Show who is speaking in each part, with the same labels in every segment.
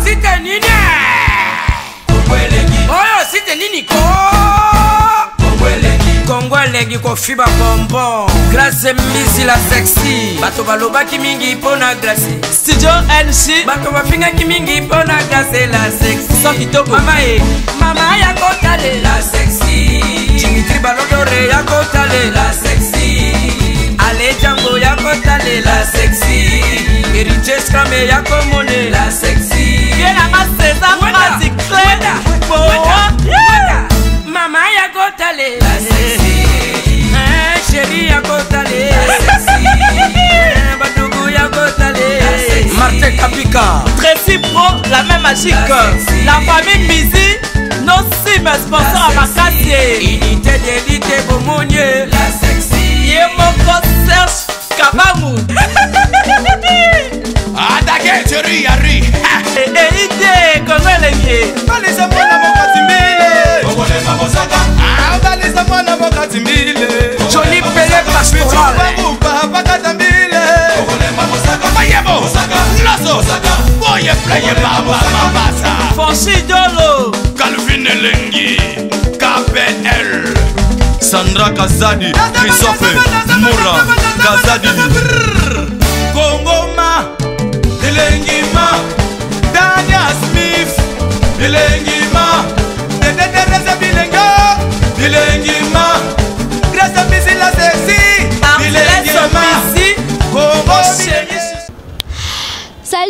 Speaker 1: site nini oyo site nini ko Kongolegi ko fiba bonbon Grâce Mbizi la sexy bato balobaki mingi pona glace
Speaker 2: Studio NC
Speaker 1: bato bafingaki mingi pona glace la sexy
Speaker 2: so kitoko
Speaker 1: mama ya kotale la sexy Dimitri Balodore ya kotale la sexy Ale Django ya kotale la sexy Héritier Scramé ya komone la sexy
Speaker 2: Yena ma César Magic
Speaker 1: Mama ya kotale la sexy Chérie ya kotale la sexy Batougou ya kotale la sexy Martin Kapika
Speaker 2: Tracy Pro, la même magique la famille Mbizi, nos sim sponsors à Makassi
Speaker 1: Unité d'élite Bomonier la sexy
Speaker 2: Yemoko Serge Kabangu
Speaker 3: Adake Thierry Yari
Speaker 2: Ide Kongolegi
Speaker 3: Balisa mwana mokatimbile Kongole mamosaka Balisa mwana mokatimbile
Speaker 1: Johnny Pelé Pastoral
Speaker 3: Bakatambile Kongole mamosaka Mayebo Lazo Boye playe baba mabasa
Speaker 2: Fonchi Dolo
Speaker 3: Calvin Elengi KPL Sandra Kazadi Christophe Moura Kazadi Kongoma Elengima Dania Smith Elengima Teresa Bilenga Elengima Grâce Mbizi la sexy Elengima Kongo chérie.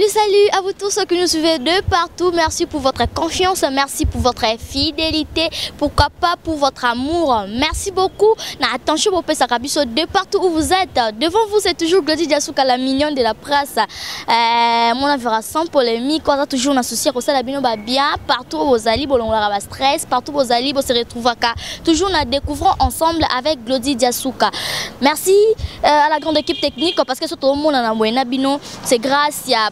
Speaker 4: Salut à vous tous ceux qui nous suivez de partout. Merci pour votre confiance, merci pour votre fidélité, pourquoi pas pour votre amour. Merci beaucoup. Attention au Pesakabiso de partout où vous êtes. Devant vous, c'est toujours Glody Diasuka, la mignonne de la presse. Mon affaire sans polémique, on a toujours associé au Salabino bien. Partout où vous allez, on a stress. Partout où vous allez, on se retrouve toujours nous découvrons ensemble avec Glody Diasuka. Merci à la grande équipe technique parce que tout le monde a un bino. C'est grâce à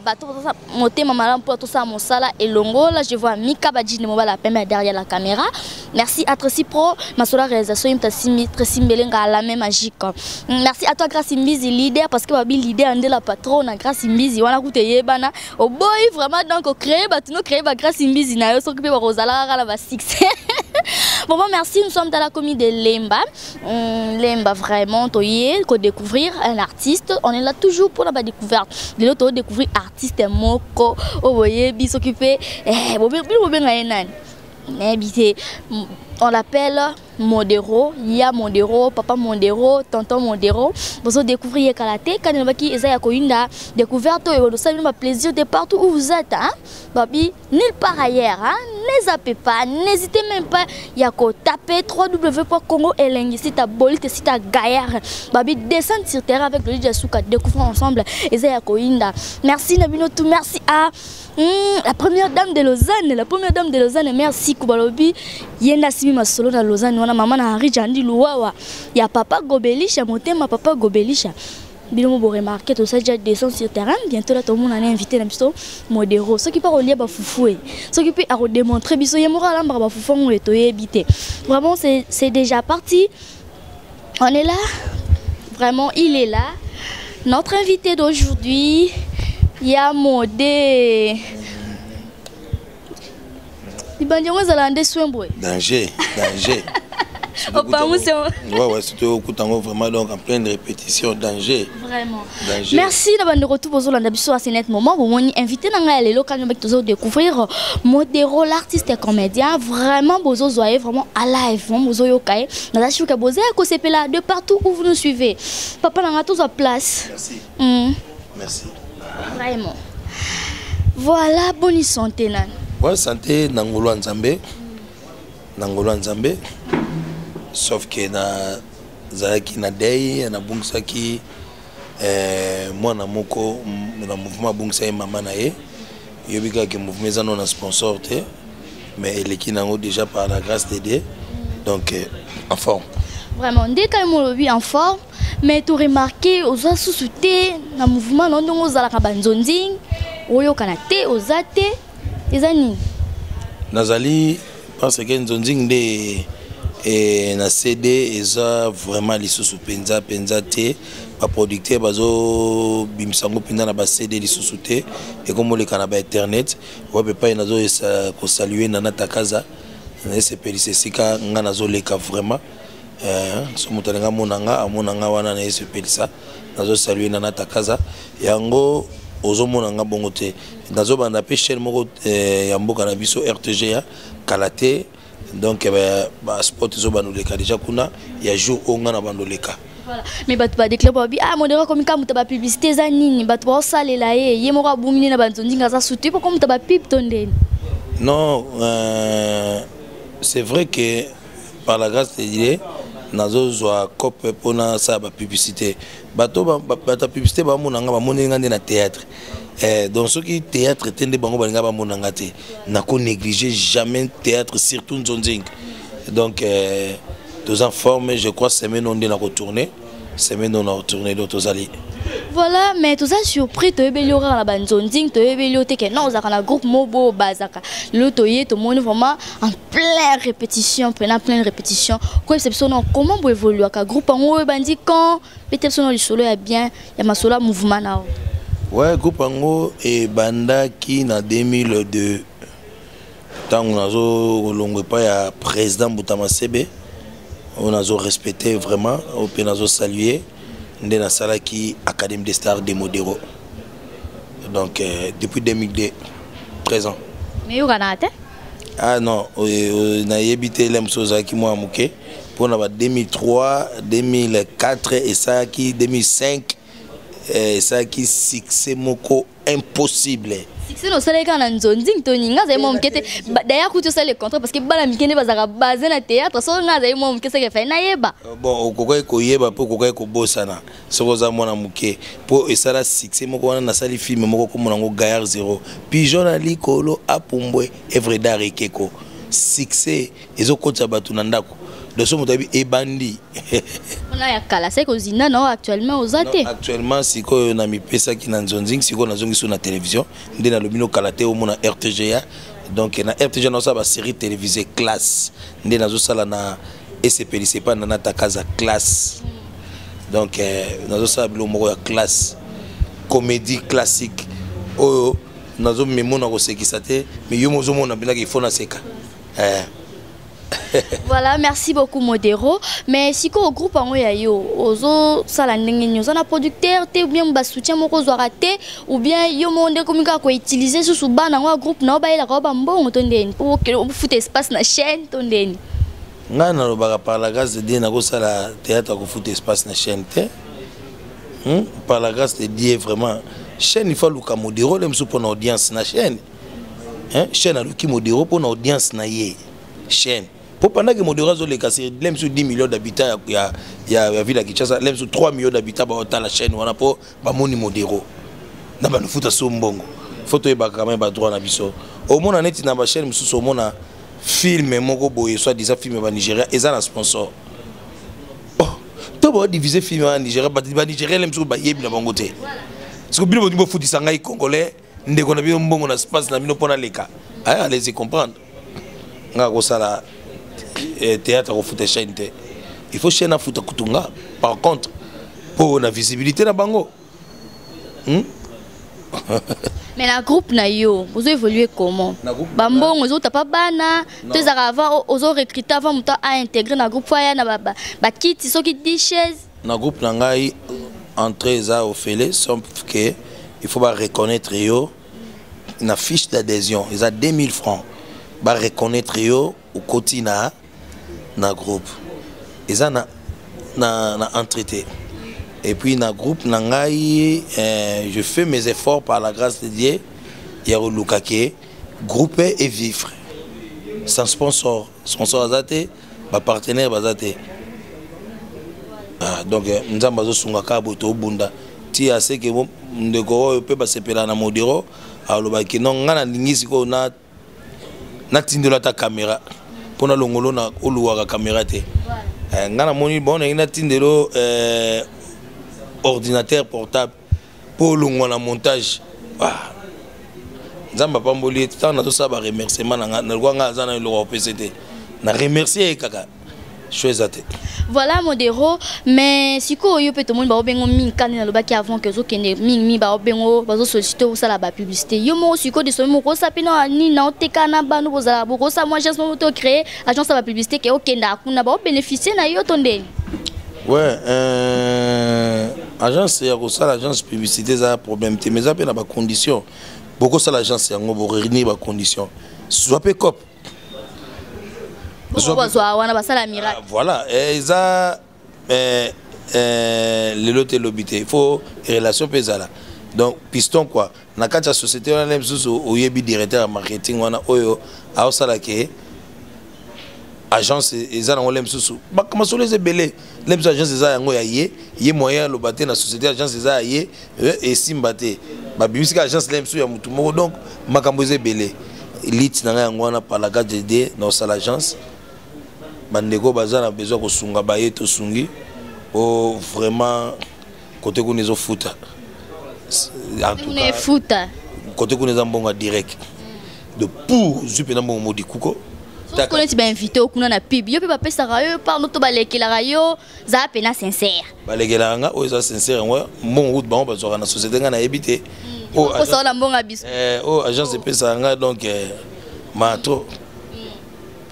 Speaker 4: et Longo. Là, je vois Mika Badji la première derrière la caméra. Merci à Tracy Pro, ma sola réalisation, Tracy Mbelenga à la même magique. Merci à toi, Grâce Mbizi, leader, parce que Babi leader, on est la patronne, Grâce Mbizi, on a goûté Yebana. Oh boy, vraiment, donc, créer, nous créer, Grâce Mbizi, n'a s'occuper de Rosala, la six. Bon, merci, nous sommes dans la commune de Lemba. Lemba, vraiment, toyé, qu'on découvrir un artiste. On est là toujours pour la découverte. De l'autre, découvrir artiste moko. Oh, voyez, bis s'occuper. On l'appelle Modero, Ya Modero, Papa Modero, Tonton Modero. Vous découvrir Kalate, quand on qui est à découverte, et vous savez, plaisir de partout où vous êtes. Hein? Babi, nulle part ailleurs. Hein? Ne zappez pas, n'hésitez même pas. Il y a qu'à taper www.congo elengi, si t'as bolite, si t'as gaillard. Babi, descendre sur terre avec le Diasuka, découvrir ensemble. Merci Nabino, tout merci à la première dame de Lausanne, merci Koubalobi. Yenda Simi Masolo na Lausanne, wana maman na Henri Jandi Louawa. Il y a papa Gobelisha, motema papa Gobelisha. Bilomo bo remarquer tout ça déjà descend sur terrain, bientôt là tout le monde a invité na biso Modero. Ceux qui pas relier ba foufoué. Ceux qui peut à démontrer biso yemora lamba ba foufou on est habité. Vraiment c'est déjà parti. On est là. Vraiment, il est là. Notre invité d'aujourd'hui, Yamodé.
Speaker 5: Danger. Ouais, c'était au coup vraiment donc en pleine répétition, danger.
Speaker 4: Vraiment. Danger. Merci d'avoir retour pour à ce moment. Vous invité dans les locaux de découvrir Modero, l'artiste et comédien. Vraiment, vous soyez vraiment à live. Vous avez de partout où vous nous suivez. Papa, on a tous à place.
Speaker 5: Merci. Merci.
Speaker 4: Vraiment. Voilà, bonne santé.
Speaker 5: Ouais, santé, Nangolo Nzambe. Sauf que na Zaki na Dei, na Bungsaki, moi na Moko, na mouvement Bungsa Maman Nae. Yobika que mouvement ça non a sponsoré, mais il est nango déjà par la grâce de Dieu. Donc en forme.
Speaker 4: Vraiment, dès que moi le en forme, mais tu remarqué aux sous-soutés, na mouvement non donc aux alabanzonding, oyo kanate, aux athées.
Speaker 5: Nazali parce que nzonzing de na CD eza vraiment lisusu penza te ba producteur bazo bimsango pinda na ba CD li susute et comme le canaba internet wa pe pa nazo ko saluer nana takaza na SPLC sika nga nazo leka vraiment so mutananga monanga wana na SPLC nazo saluer nana takaza yango ozo monanga bongo te nazo banda pe chaîne moko ya mboka na biso RTG ya Kalate donc ba sport zo banoleka déjà kuna ya jour onga na bandoleka.
Speaker 4: Voilà. Mais bato ba déclare ba bi modéro comme ka muta ba publicité za nini bato ba salela ye moko abungini na bantu ndinga za soutenir pour comme ta ba pip tondeni.
Speaker 5: Non, c'est vrai que par la grâce de Dieu nazo zwa cop pour na sa ba publicité bato ba ta publicité ba monanga ba monenga na théâtre. Donc ce qui théâtre tende bango balinga ba monanga te na ko négliger jamais théâtre surtout nzonzing. Donc deux ans formés, je crois semaine on est retourné, semaine on a retourné d'autres alliés.
Speaker 4: Voilà, mais tout ça surpris, tu es bello la banzonding, tu es bello te que non, on a un groupe mobo bazaka. L'autoyer, tout le monde vraiment en pleine répétition, pleine répétition. Quoi exception comment vous évoluer avec un groupe en haut bandi quand peut-être son le solo est bien, il y a ma solo mouvement là.
Speaker 5: Ouais, groupe en haut et banda qui na 2002 tant on a zo longue pas ya président Boutama Sebe. On a respecté vraiment, on a salué dans la qui Académie des Stars de Modéro. Donc depuis 2002, 13 ans.
Speaker 4: Mais vous avez
Speaker 5: ah non, on a habité l'Emsoza qui m'a mouké pour 2003, 2004 et ça qui 2005 et ça qui succès moko impossible.
Speaker 4: Si nous sommes en nzonzing toninga za mo mkete d'ailleurs ku tu sais le contrat parce que bala mikene bazaka basé na théâtre so nga za mo mkese ke fa na yeba
Speaker 5: bon okoka ko yeba po okoka ko bosana soko za mona muke po esala succès moko wana na sali film moko ko monango Gaillard 0 pigeon ali kolo apumbwe Evredar ekeko succès ezokotsa batu na ndako de ce motabi ebandi
Speaker 4: on a ya kala c'est que zina non actuellement aux athées
Speaker 5: actuellement siko na mi pesa ki na nzonzing siko na zongi sur na télévision ndé na lobino Kalate au mona RTGA donc na RTGA na ça ba série télévisée classe ndé na zo sala na SPLC pas na takaza classe donc na zo sala bilo moko ya classe comédie classique oyo na zo memona ko sekisa te mais yo mozo mona bina ki fona seka
Speaker 4: Voilà, merci beaucoup Modéro. Mais si au groupe en yo, ozo salandenge on a producteur te ou bien ba soutien moko zo raté ou bien yo monde comme ko utiliser sous bana wa groupe na ba ila ko ba mbongo tondeni pour que on fout espace na chaîne tondeni.
Speaker 5: Nga na lobaka par la grâce de Dieu na ko sala théâtre ko fout espace na chaîne te. Par la grâce de Dieu vraiment chaîne il faut luka Modéro le mso pour na audience na chaîne. Chaîne a luki Modéro pour na audience na ye. Chaîne pour pendant que Modéro zo les casser l'aime sur 10 millions d'habitants il y a ville à Kinshasa l'aime sur 3 millions d'habitants ba la chaîne wana po ba moni Modéro na ba nufuta so mbongo photo e ba quand même ba droit na biso au mona neti na ba chaîne mususu au mona film moko boye soit déjà film ba Nigeria eza na sponsor oh to ba diviser film en Nigeria ba Nigeria l'aime sur ba yebi na bango te parce que bino bo futi sangai congolais ndeko na bino mbongo na espace na bino pona leka allez-y comprendre nga ko sala théâtre au foot chaîne il faut chaîne à foot kutunga par contre pour la visibilité na bango
Speaker 4: mais la groupe na yo vous évoluez comment bambongo vous t'as pas bana tu as avant aux recruter avant muta à intégrer na groupe ya na ba kit so qui dit chaise
Speaker 5: na groupe na ngai entrer ça au félé sauf que il faut pas reconnaître yo une fiche d'adhésion ils a 2000 francs ba reconnaître yo au quotidien na groupe ils en na entretien et puis na groupe na ngai je fais mes efforts par la grâce de Dieu ya lukake grouper et vivre sans sponsor azate ba partenaire bazate donc nzamba zo sunga ka boto bunda ti ase ke ndeko pe ba sepela na Modéro alobaki non ngana lingisi ko na tindola ta caméra pona longolo na oluwa caméra te ngana moni bon na tindelo ordinateur portable pour longo na montage nzamba pamboli tant na to sa ba remerciement na ngana ngana zana lo PCT na remercier kaka chose à te.
Speaker 4: Voilà modéro, mais si quoi yo peut tout le monde ba bengo min kan na loba ki avant que zo kende min ba bengo ba zo solliciter ou ça la ba publicité. Yo mo si quoi de so mo ko sa pino ni na oteka na ba no bozala bo ko sa moi agence mo to créer agence ba publicité ke okenda kuna ba bénéficier na yo tonde.
Speaker 5: Ouais, agence ya ko ça l'agence publicité ça problème te mais ça pe na ba condition. Beaucoup ça l'agence ya ngo bo réunir ba condition. Soit pe cop. Voilà, ça le lot est l'obité. Il faut relation pesala. Donc piston quoi. Na kati société on a même sous au yebi directeur marketing on a oyo a osala ke agence eza na olem sous. Ba comment sur les belé. Les agences eza yango ya ye moyen lo baté na société agence eza ye et simbate. Ba bisika agence lem sous ya mutu moko donc makambo eza belé. Elite na yango on a par la carte de dans sa l'agence. Bandeko bazana besoin ko sunga baye to sungi o vraiment côté ko nezo futa en tout cas
Speaker 4: futa
Speaker 5: côté ko nezo mbonga direct de pour zupe na mbongo modi kuko
Speaker 4: so ko neti ba invité okuna na pub yo pe ba pesa rayo par no to balekela rayo za pena sincère
Speaker 5: balekela nga o za sincère moi mon route ba on bazora na société nga na ebité
Speaker 4: o so na mbonga biso
Speaker 5: o agence de pesa nga donc mato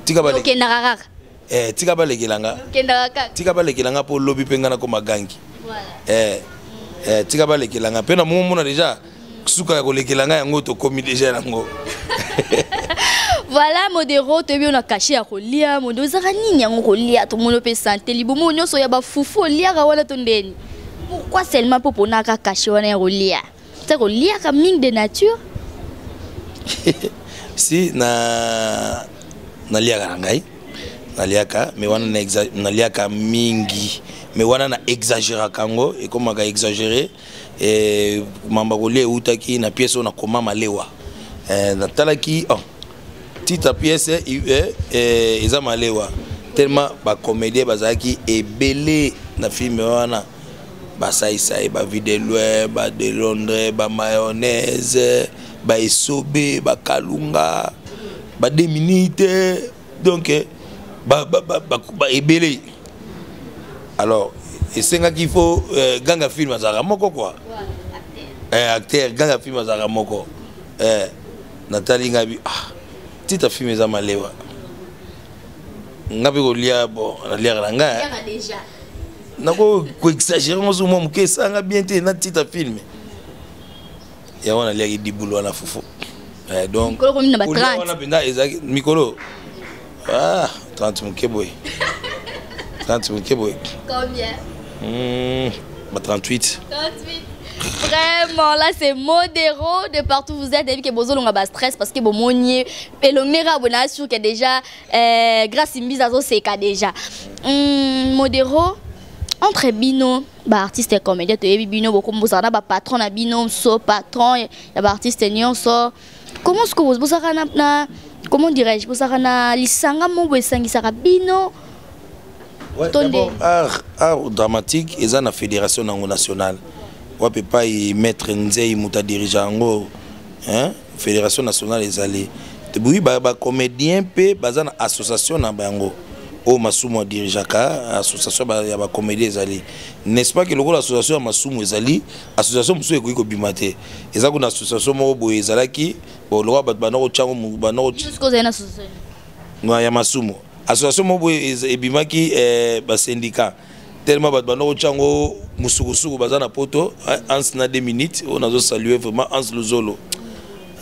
Speaker 5: tika balekela
Speaker 4: okenda rara
Speaker 5: tika balekelanga tika balekelanga po lobby penga na ko magangi voilà tika balekelanga pe na mumu na déjà suka ya ko lekelanga yango to komi déjà nango.
Speaker 4: Voilà modéro to bi on a caché à kolia modo zaka nini yango kolia to mono pe santé libomo nyonso ya ba fufu lia ka wana to ndeni pourquoi seulement pour na ka caché wana ya kolia c'est kolia ka mine de nature
Speaker 5: si na lia ka ngai naliaka mais wana naliaka mingi mais wana na exagérer kango et comme aga exagérer et mamba kolie utaki na pièce on a comment malewa na talaki petite pièce eza malewa tellement ba comédie bazaki ebelé na film wana ba sai ba vidéo ba de Londres ba mayonnaise ba esobe ba kalunga ba 2 minutes donc ebele alors et c'est qu'il faut ganga film azara moko quoi acteur ganga film azara moko Nathalie ngabi tita film eza malewa ngabi kolia bon nalia nga
Speaker 4: déjà
Speaker 5: nako ko exagérer mo zo mo ke sanga bien te na tita film ya wana lia di boulot na fufu donc
Speaker 4: mikolo komi na ba 30
Speaker 5: wana benda ezaki mikolo 30 mukeboy 30 mukeboy
Speaker 4: combien
Speaker 5: 38
Speaker 4: Vraiment, là c'est modéro de partout vous êtes. Et que vous avez stress parce que vous moniez. Et l'on est sûr que déjà, grâce à mise à c'est déjà. Modéro, entre bino, artiste et comédien, tu es bino, beaucoup de gens, patron à bino, so patron, il y a artiste so. Comment est-ce que vous avez comment dirais-je, vous avez lisanga mo besangi sara bino.
Speaker 5: Ouais, d'abord, art dramatique, ils ont la fédération nationale. On ne peut pas y mettre Nzei Mouta dirigeant hein fédération nationale les allés oui bah comédien pe bazana association na bango o masumo dirigeaka association ya ba comédien les allés n'est-ce pas que le rôle association masumo les allés association muso eko bimate eza ko na association mo bo ezalaki bo lo ba banoko chango banoko
Speaker 4: jusqu'aux une association
Speaker 5: no ya masumo association mo bo ebimaki ba syndicat tellement banoko chango musukusuku bazana poto ans na 2 minutes on a salué vraiment ans luzolo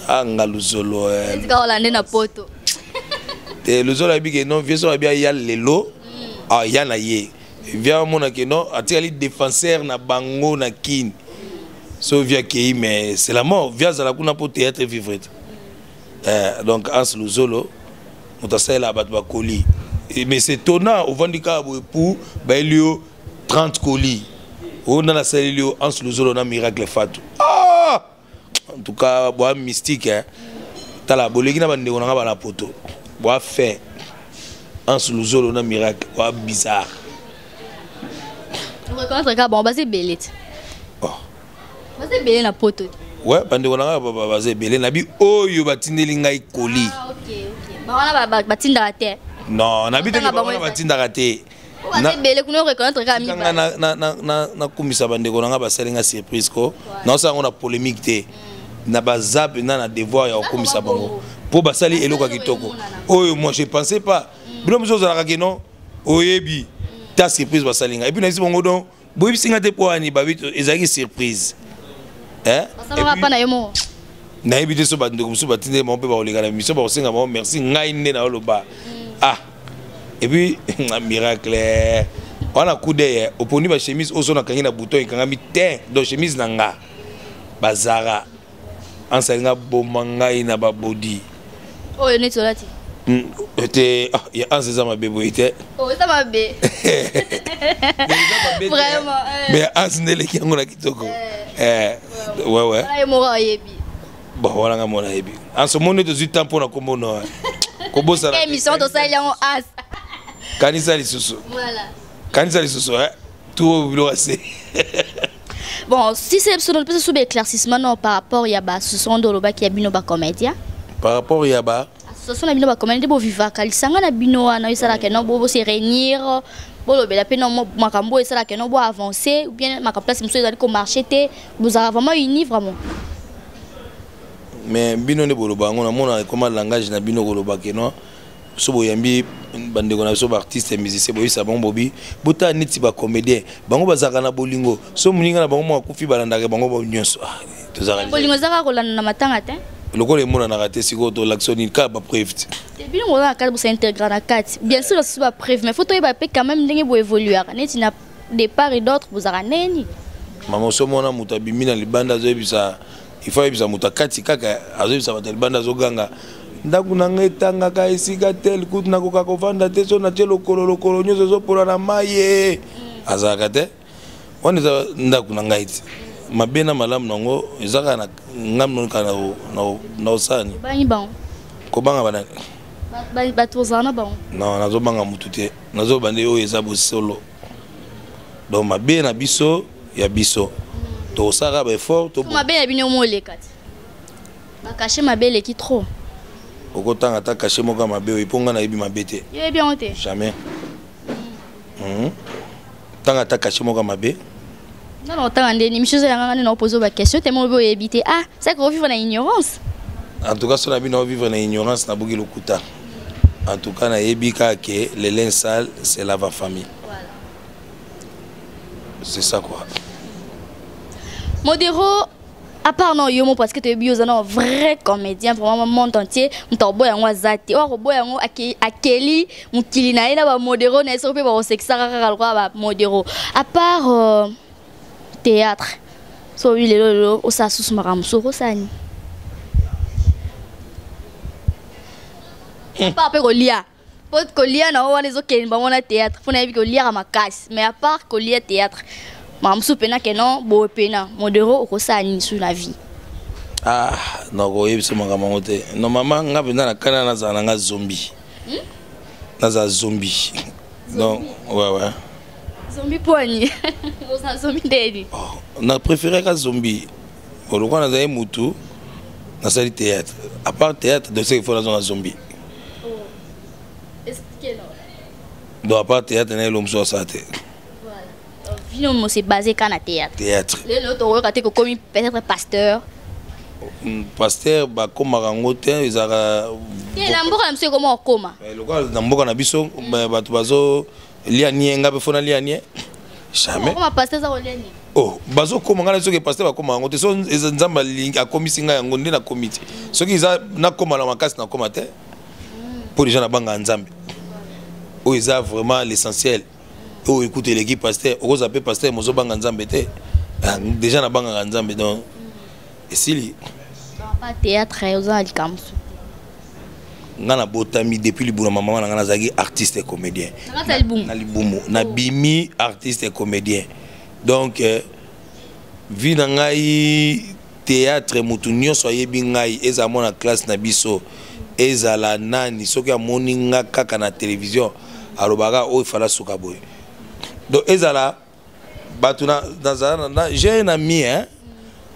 Speaker 5: anga luzolo
Speaker 4: ndika olande na poto
Speaker 5: luzolo abike non vieso abia ya lelo ya na ye via mona ke non atiali défenseur na bango na kin so via ke mais c'est la mort via za la kuna po théâtre vivre donc ans luzolo mutasela bat ba colis mais c'est tonnant au vendika pour bailio 30 colis. On a la salle en sous le miracle fatou. Ah! En tout cas, bois mystique hein. T'as la bolegi na bande on a la poto. Bois fait en sous le miracle, bois bizarre.
Speaker 4: On reconnaît que bon basé belette.
Speaker 5: Oh.
Speaker 4: Basé belé na poto.
Speaker 5: Ouais, bande on a basé belé na bi oyo batindeli ngai colis.
Speaker 4: Ah OK. Ba wana ba tinda terre.
Speaker 5: Non, on habite pas batinda raté.
Speaker 4: Na belle kuno reconnaître ka mi.
Speaker 5: Na kumisa bandeko na ba salinga surprise ko. Na ça on a polémique té. Na bazap na devoir ya kumisa bango. Pour basali eloko kitoko. Oh moi je pensais pas. Bilo mozo za ka non. Oyebi ta surprise basalinga. Et puis na isi bango donc boyebi singa te po ani ba vite ezaki surprise. Hein?
Speaker 4: Ça va pas na yomo.
Speaker 5: Na ebité so bandeko musu batinde mo pe ba olinga na mission ba osenga mo merci ngai nde na loba. Ah. Et puis, un miracle. On a coup d'œil. Au point de vue chemise, on a un bouton et un mitin de chemise nanga. Bazara. En salinga bomanga ina ba body.
Speaker 4: Oh, il est là.
Speaker 5: Il y a un sésame ma bébé.
Speaker 4: Oh, ça m'a bé. Vraiment.
Speaker 5: Mais un sénégalais qui a un kitoko. Ouais. Bon, voilà un mon aïbi. En ce moment, tu as temps pour la commono. Kobo ça.
Speaker 4: Émission de ça, il y a un as.
Speaker 5: Kanisa lisusu.
Speaker 4: Voilà.
Speaker 5: Kanisa lisusu, hein. Tout au bureau assez.
Speaker 4: Bon, si c'est peut-être sous éclaircissement non par rapport à ba ce sont doloba qui a bino ba comédien.
Speaker 5: Par rapport à ba
Speaker 4: ce sont bino ba comédien bo viva kalisanga na bino na isala ke non bo se réunir. Bo lo bela pe non makambo isala ke non bo avancer ou bien makaplace monsieur ezali ko marcher té vous avez vraiment uni vraiment.
Speaker 5: Mais bino ne boloba ngona mona comment langage na bino koloba ke non. So boyambi bande kona so artiste musicien boyi sa bon bobi bota niti ba comédien bango bazaka na bolingo so muninga na bango makufi balandaka bango ba nyonso tozaka
Speaker 4: bolingo zaka kolanda na matanga te
Speaker 5: lokolo emona na raté siko to l'action ka ba preuve
Speaker 4: te bino ngona ka bo s'intégrer na kati bien sûr c'est pas preuve mais faut to ba pe quand même ndenge bo évoluer neti na de part et d'autre vous ara neni
Speaker 5: mama so mona mutabimi na libanda zo ebisa il faut ebisa mutakati kaka azo ebisa ba libanda zo ganga ndaku nanga etangaka esika tel kutu nakoka kovanda te so natie lokolo nyonso ezopola na maye azalaka te wana eza ndaku na ngai ti mabe na malamu nango ezaka na ngamu na osani kobanga banani
Speaker 4: bato ozala na bango
Speaker 5: non nazobanga mutu te nazobande oyo eza bosolo donc mabe na biso ya biso tosalaka baeffort
Speaker 4: mabe na bino moleka ti bakashe mabe eleki trop
Speaker 5: Oko tanga ta caché moka mabe et ponga na yebi mabete.
Speaker 4: Yé bien honte.
Speaker 5: Jamais. Tanga ta caché moka mabe.
Speaker 4: Non non tanga ndeni micho za nganga na poser ba question tellement bo yebité ah c'est qu'on vivre na ignorance.
Speaker 5: En tout cas ça na bino vivre na ignorance na bogi lokuta. En tout cas na yebi ka que les linge sale c'est la famille.
Speaker 4: Voilà.
Speaker 5: C'est ça quoi.
Speaker 4: Modero à part non yomo parce que tu es un vrai comédien vraiment monde entier mtobo yango azati wa robo yango akeli mukili na ina ba modero na eso pe ba sexara kaka ba modero à part théâtre so oui lelo o sa susu maramso ko sani pas pe kolia pot kolia na wana zo ken ba mona théâtre fona bi kolia makasi mais à part kolia théâtre mamsu pena que non bo pena modero okosani sur la vie
Speaker 5: ah non go yebisa makambo te non maman nga pena na kana na za nga zombie na za zombie donc ouais
Speaker 4: zombie poigné on zombie deni
Speaker 5: na préféré ka zombie pour quoi na za mutu na sali théâtre à part théâtre de ce qu'il faut dans un zombie
Speaker 4: expliquez
Speaker 5: donc à part théâtre na l'homme so ça te
Speaker 4: Finalement, c'est basé quand na théâtre.
Speaker 5: Théâtre.
Speaker 4: Les autres ont raté comme peut-être pasteur.
Speaker 5: Pasteur, bah comme marangote, ils ara.
Speaker 4: Et l'amboka monsieur comment comment?
Speaker 5: Le gars l'amboka na biso, bah tu bazo lianie nga be fona lianie. Jamais.
Speaker 4: Comment pasteur ça lianie?
Speaker 5: Oh, bazo comment ngana soki pasteur ba koma ngote so nzamba link a komisinga yango nde na comité. Soki za na koma na makasi na koma te. Pour les gens na banga nzambe. Oh, ils a vraiment l'essentiel. Oh écoute l'équipe pasteur oko zape pasteur mozo banga nzambe te déjà na banga nzambe donc et si
Speaker 4: pas théâtre aux alikamsu
Speaker 5: ngana botami depuis libuna maman na ngana zagi artiste et comédien na libumu na bimi artiste et comédien donc vi na ngai théâtre mutu nyonso ayebi ngai eza mona classe na biso ezala nani soki amoni nga kaka na télévision alobaka o ifala suka boye. Donc ezala batuna j'ai un ami hein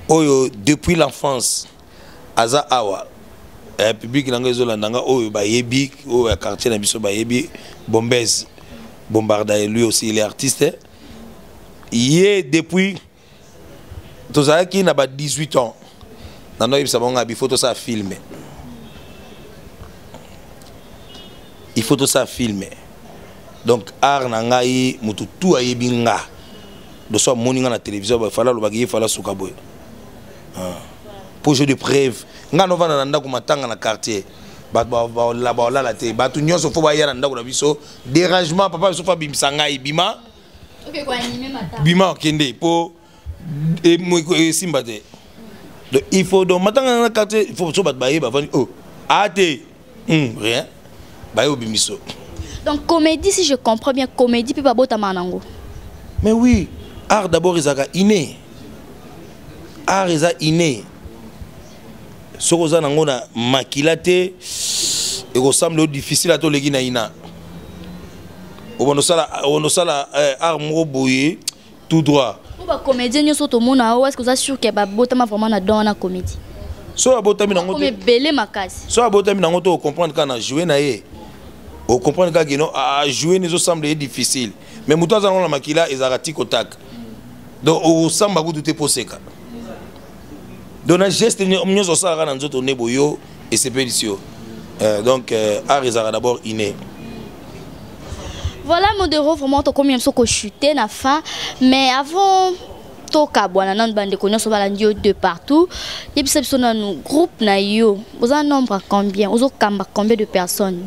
Speaker 5: oyo depuis l'enfance aza awa public nanga ezolandanga oyo bayebi oyo quartier na biso bayebi Bombez Bombarda lui aussi il est artiste yé depuis tozalaki na ba 18 ans nando yebisa bango bi photo ça filmer il faut tout ça filmer donc art na ngai mutu tout ayebi nga do so moninga na télévision ba fala lo ba ki fala suka boy pour jeu de preuve nga no vana na ndako matanga na quartier ba la te ba tu nyonso fo ba ya na ndako na biso dérangement papa so fa bimisa ngai bima
Speaker 4: OK quoi animer matanga
Speaker 5: bima kende po e simba te donc il faut donc matanga na quartier il faut so ba ba yeba vani oh ate rien ba yo bimiso.
Speaker 4: Donc comédie, si je comprends bien, comédie peut pas bota manango.
Speaker 5: Mais oui, art d'abord is inné. Art is inné. Sokoza nango na makilate et ressemble difficile à to legi na ina. Obono sala art mo boye tout droit.
Speaker 4: Pour ba comédien nyoso to mona est-ce que vous êtes sûr que ba bota vraiment na dans la comédie?
Speaker 5: So abota mi nango
Speaker 4: to. Comme belé makasi.
Speaker 5: So abota mi nango to comprendre quand jouer na ye. On comprend que non à jouer nous semble difficile mais muto za na makila ezarati kotak donc on samba ko douter poseka donc un geste nous ça na nzoto neboyo et c'est pédition donc art ezara d'abord inné.
Speaker 4: Voilà Modero vraiment to combien so ko chuter na fin mais avant to kabwana nan bande ko nyoso bala ndio de partout et puis c'est na nous groupe na yo vous en nombre combien vous kamba combien de personnes?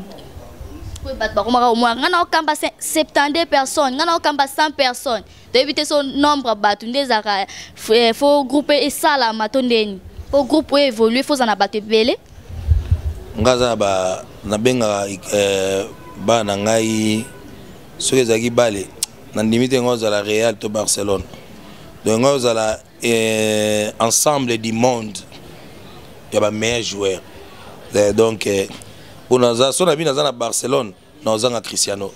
Speaker 4: Oui, au moins, on a 72 personnes, on a 100 personnes. De éviter son nombre, il faut grouper et ça là, il faut grouper évoluer, il faut en abattre belé.
Speaker 5: Ngaza ba na benga ba na ngai soki ezaki bale na limite ngoza la Real to Barcelone. Donc ngoza la ensemble du monde. Il y a ba meilleurs joueurs. Donc on a son ami dans Barcelone, nous avons Cristiano.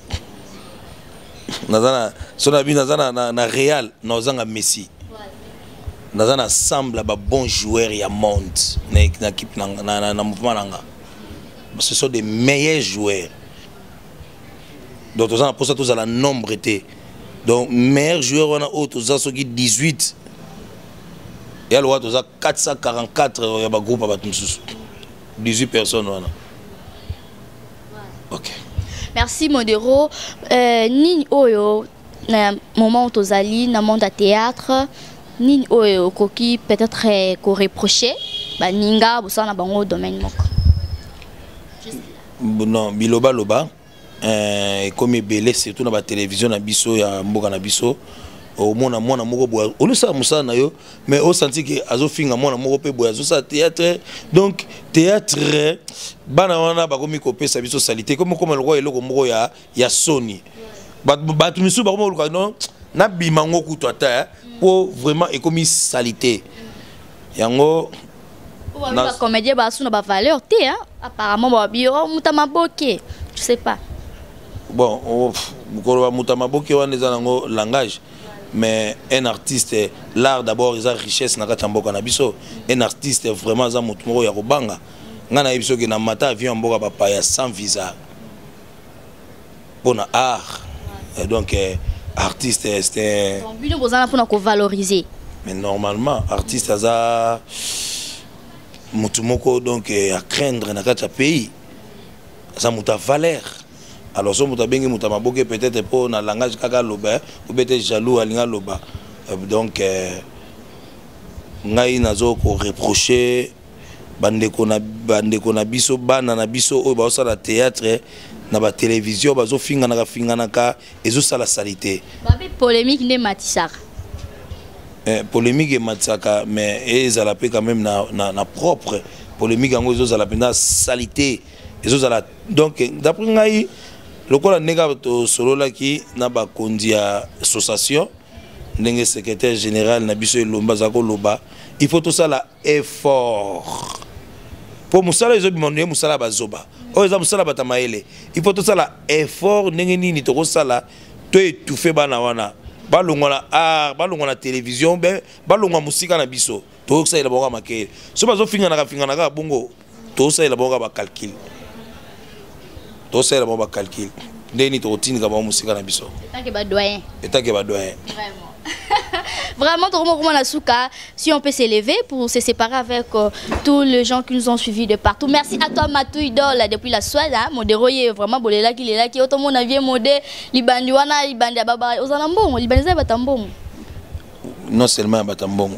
Speaker 5: Nous avons son ami dans Real, nous avons Messi. Nous avons ensemble de bons joueurs et monde dans l'équipe dans mouvement. Ce sont des meilleurs joueurs. Donc nous avons pour ça tous à la nombre été. Donc meilleurs joueurs on a autres, nous avons 18. Et alors nous avons 444 il y a groupe à 18 personnes. Ok.
Speaker 4: Merci Modero. Ni oyo na moment où tozali na monde à théâtre ni oyo koki peut-être ko reprocher ba ninga bosa na bango domaine moko.
Speaker 5: Non, biloba loba comme belé surtout na ba télévision na biso ya mboka na biso au mona moko boya olusa musa na yo mais au senti que azofinga mona moko pe boya zo sa théâtre donc théâtre bana wana bakomi kopesa biso salité comme le roi eloko moko ya Sony batu misu bakomi luka non na bimango kutu ata pour vraiment économie salité yango
Speaker 4: na comédien ba suna ba valeur té hein apparemment ba bio mutama boké je sais pas
Speaker 5: bon mukolo mutama boké wana za nango langage. Mais un artiste, l'art d'abord, il a richesse na katamboka na biso. Un artiste vraiment za mutumoro ya kobanga. Ngana biso ke na mata avion mboka papa ya sans visa. Pour na art. Et donc artiste c'est
Speaker 4: donc bino bozana pour na ko valoriser.
Speaker 5: Mais normalement artiste za mutumoko donc à craindre na kata pays. Ça muta valeur. Alors si vous avez peut-être pour le langage kaka loba ou peut-être jaloux à linga loba donc ngai nazo ko reprocher bandeko na biso bana na biso o ba sala théâtre na ba télévision bazo finga na ka ezo sala salité
Speaker 4: ba polémique ne matisaka
Speaker 5: polémique et matisaka mais ezala pe quand même na propre polémique ngo ezo sala pena salité ezo sala donc d'après ngai lokola nega to solola ki na ba kondi ya association ndenge secrétaire général na biso elomba zako loba il faut tout ça la effort pour musala ezo bimondo musala bazoba o eza musala batamaele il faut tout ça la effort ndenge nini to ko sala to étouffer bana wana balongona art balongona télévision be balongwa musika na biso to ko sala bonga makele so bazo finga na bongo tout ça il a bon calcul. Tout ça il a bon calcul. Deni to tini ka ba musique na biso.
Speaker 4: Tant que ba doyen.
Speaker 5: Tant que ba doyen.
Speaker 4: Vraiment. Vraiment, si on peut s'élever pour se séparer avec tous les gens qui nous ont suivis de partout. Merci à toi, Matou Idole, depuis la Suède. Modéro, il est vraiment bon. Il est là, qui est autant mon avis, modé, Libandiwana, Libandababa, aux Anambons, Libanais, Batambon.
Speaker 5: Non seulement Batambon,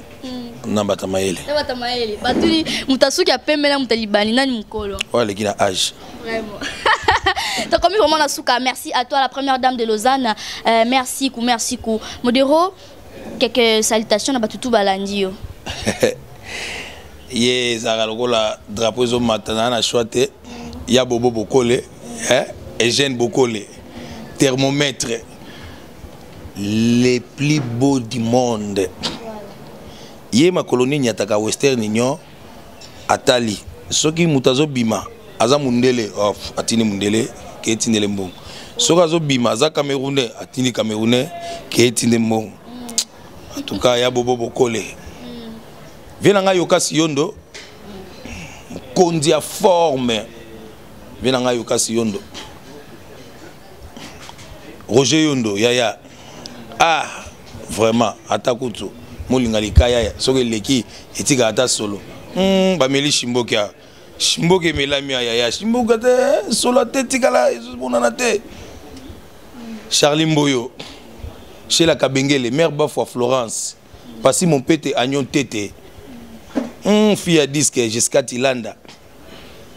Speaker 5: non Batamaele.
Speaker 4: Batamaele. Batuli, Moutassou qui a payé la Moutalibanina, Moukolo.
Speaker 5: Ouais, les gars, âge.
Speaker 4: Vraiment. Donc, comme vraiment, Nasuka, merci à toi, la première dame de Lausanne. Merci, merci. Modéro, quelques salutations à Batutu Balandio.
Speaker 5: Yé, Zaralogola, drapeau au matin, à choité. Ya Bobo Bokole, Eugène Bokole, thermomètre, les plus beaux du monde. Yé, ma colonie, Nyataka Western Union, Atali. Soki Moutazo Bima, Aza Mundele, Atini Mundele, Ketine Mbong. Sokazo Bima, Aza Camerounais, Atini Camerounais, Ketine Mbong. En tout cas, il y a Bobo Bokole. Venanga Yokasi Yondo, Kondia forme. Venanga Yokasi Yondo. Roger Yondo, Yaya. Ah, vraiment, Atakutu. Molinga Likaya, Soke Leki, Etika Ata Solo. Bameli Shimboka. Shimboke Melami Yaya. Shimboka te, Solo te, Tikala, Bonanate. Charlie Mboyo. Chez la Kabengele, mère Bafou à Florence. Passi mon pété, Agnon Tété. Fille à disque, Jessica Tilanda.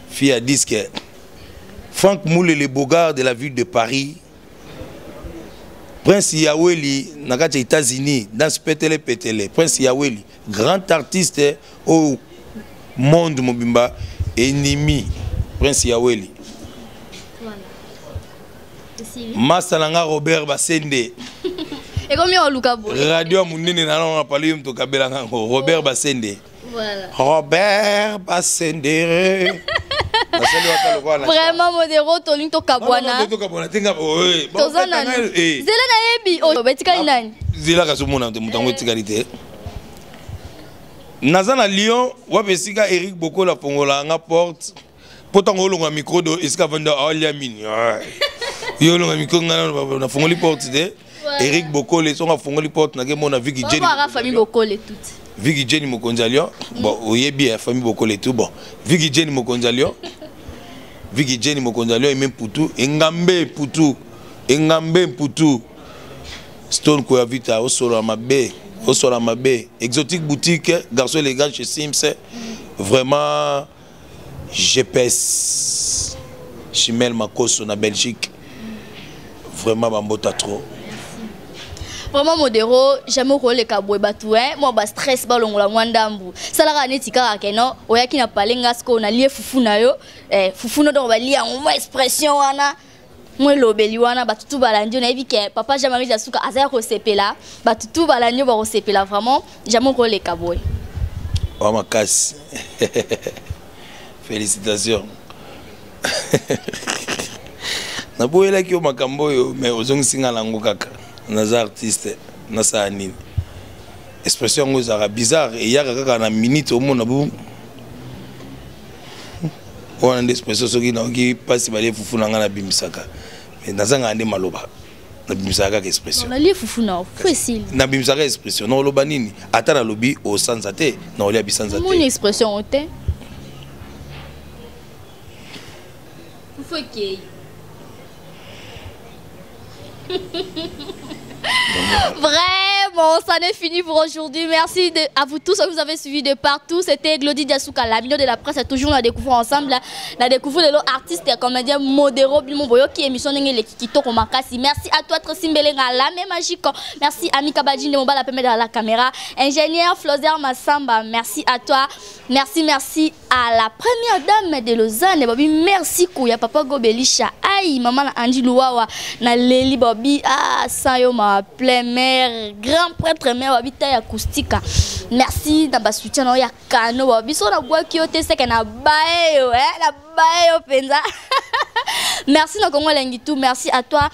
Speaker 5: Fille à disque. Franck Moule, le Bogard de la ville de Paris. Prince Yaweli, Nagacha États-Unis, dans ce pétélé. Prince Yaweli, grand artiste au monde, Mobimba, ennemi. Prince Yaweli. Masalanga Robert Basende.
Speaker 4: Et combien on Luka Boy?
Speaker 5: Radio Mounine on a parlé de Kabelanga Robert Basende.
Speaker 4: Voilà.
Speaker 5: Robert Basende.
Speaker 4: Vraiment modéro Toling to Kabwana. Tozana. Zela na yebi o betika nani?
Speaker 5: Zela ka somona te mutango tikalite. Nazana Lyon, wapesika Eric Boko la Pongola nga porte. Potango longa micro do iska vanda alia mini. Yo longa micro ngana na fongoli porte de. Eric Bokole son a fongoli porte na mona Vicky Jenny.
Speaker 4: Bonjour à famille Bokole toute.
Speaker 5: Vicky Jenny Mokonzalion. Bon, oyebi famille Bokole tout bon. Vicky Jenny Mokonzalion. Vicky Jenny Mokonzalion et même Poutou, Engambe Poutou. Engambe Poutou. Stone Koyavita au Solamabe, au Solamabe. Exotique boutique, garçon élégant chez Sims. Vraiment GPS. Chimel Makoso na Belgique. Vraiment bambota trop.
Speaker 4: Vraiment modéro, j'aime au les kaboué batoué, moi bas stress balongola mwandambu. Salara netika akeno, oyaki na palenga sko na lié fufuna yo, fufuna do bali en moi expression wana. Moi lobeli wana batutu balandio na evi ke papa Jean-Marie Jasuka azaya ko sepela, batutu balandio ba ko sepela vraiment, j'aime au les kaboué.
Speaker 5: Oh ma casse. Félicitations. Na boyela ki o makambo yo mais ozongi singa lango kaka. Naza artiste nasa anini expression ngozaka bizarre et yaka kaka na minute au monde bu on a des expressions soki na ki passe balé fufu na ngana bimisaka mais naza ngande maloba na bimisaka expression
Speaker 4: na lié fufu na facile
Speaker 5: na bimisaka expression na loba nini ata na lobi au sanzate na olia bisanzate
Speaker 4: mon expression ote faut que Vraiment, ça n'est fini pour aujourd'hui. Merci à vous tous que vous avez suivi de partout. C'était Glody Diasuka, la milieu de la presse. Toujours, on a découvert ensemble. On a découvert les artistes et comédiens modéraux. Qui émission les Kikito Komakasi. Merci à toi, Trsimbelenga, la même magique. Merci à Mika Badjin de Mobile, la permet de la caméra. Ingénieur Flozer Massamba, merci à toi. Merci à la première dame de Lausanne. Merci Kouya, Papa Gobelisha. Aïe, maman Andy Louawa, na Leli Bobby. Ah, Sayo ma plein mère, grand prêtre mère, Bobby taille acoustique. Merci d'aba soutien no ya kano Bobby. So na bois qui ote seke na bae na bae penza. Merci na Congo Lengitou, merci à toi,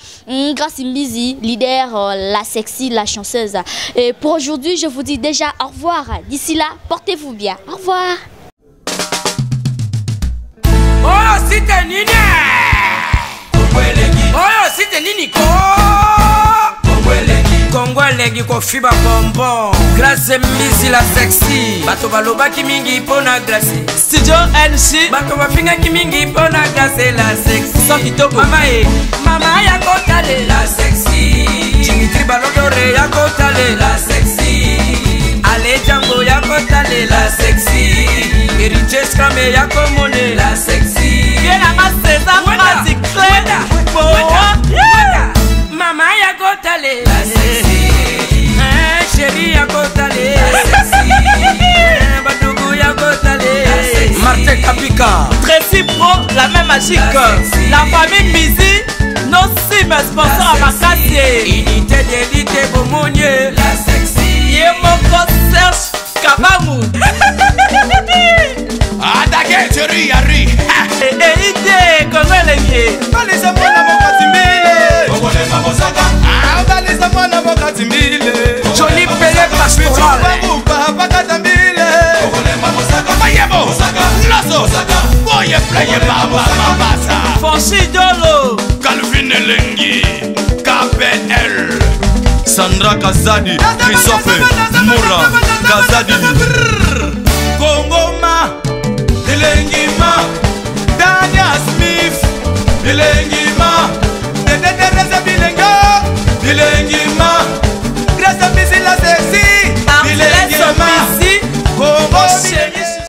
Speaker 4: Grace Mbizi, leader, la sexy, la chanceuse. Et pour aujourd'hui, je vous dis déjà au revoir. D'ici là, portez-vous bien. Au revoir.
Speaker 1: site nini oyo site nini ko kongweleki kofiba bonbon grâce misi la sexy bato balobaki mingi mpona grâce
Speaker 2: studio NG
Speaker 1: bato bafingaki mingi mpona grâce la sexy
Speaker 2: so kitoko
Speaker 1: mama ya kotale la sexy Dimitri Balodore ya kotale la sexy Ale Django ya kotale la sexy Eriches Krame ya komone la sexy
Speaker 2: Yenanga César Magic
Speaker 1: mama ya kotale la sexy chérie ya kotale la sexy badugu ya kotale Martin Kapika
Speaker 2: Tracy Pro la même magique la famille Mizi nos sim sponsor à Makassi
Speaker 1: unité d'élite Bomonier la sexy
Speaker 2: Yemoko Serge Kabamu
Speaker 3: Adake chérie Yari
Speaker 2: Ide Kongolenge
Speaker 3: Balisa mwana mokatimbile Okolema mosaka balisa mwana mokatimbile
Speaker 1: Johnny Pelé Pastoral
Speaker 3: Pakatambile Okolema mosaka Mayebo Loso Boye playe baba mabasa
Speaker 2: Fonchi Dolo
Speaker 3: Calvin Elengi KPL Sandra Kazadi Christophe Moura Kazadi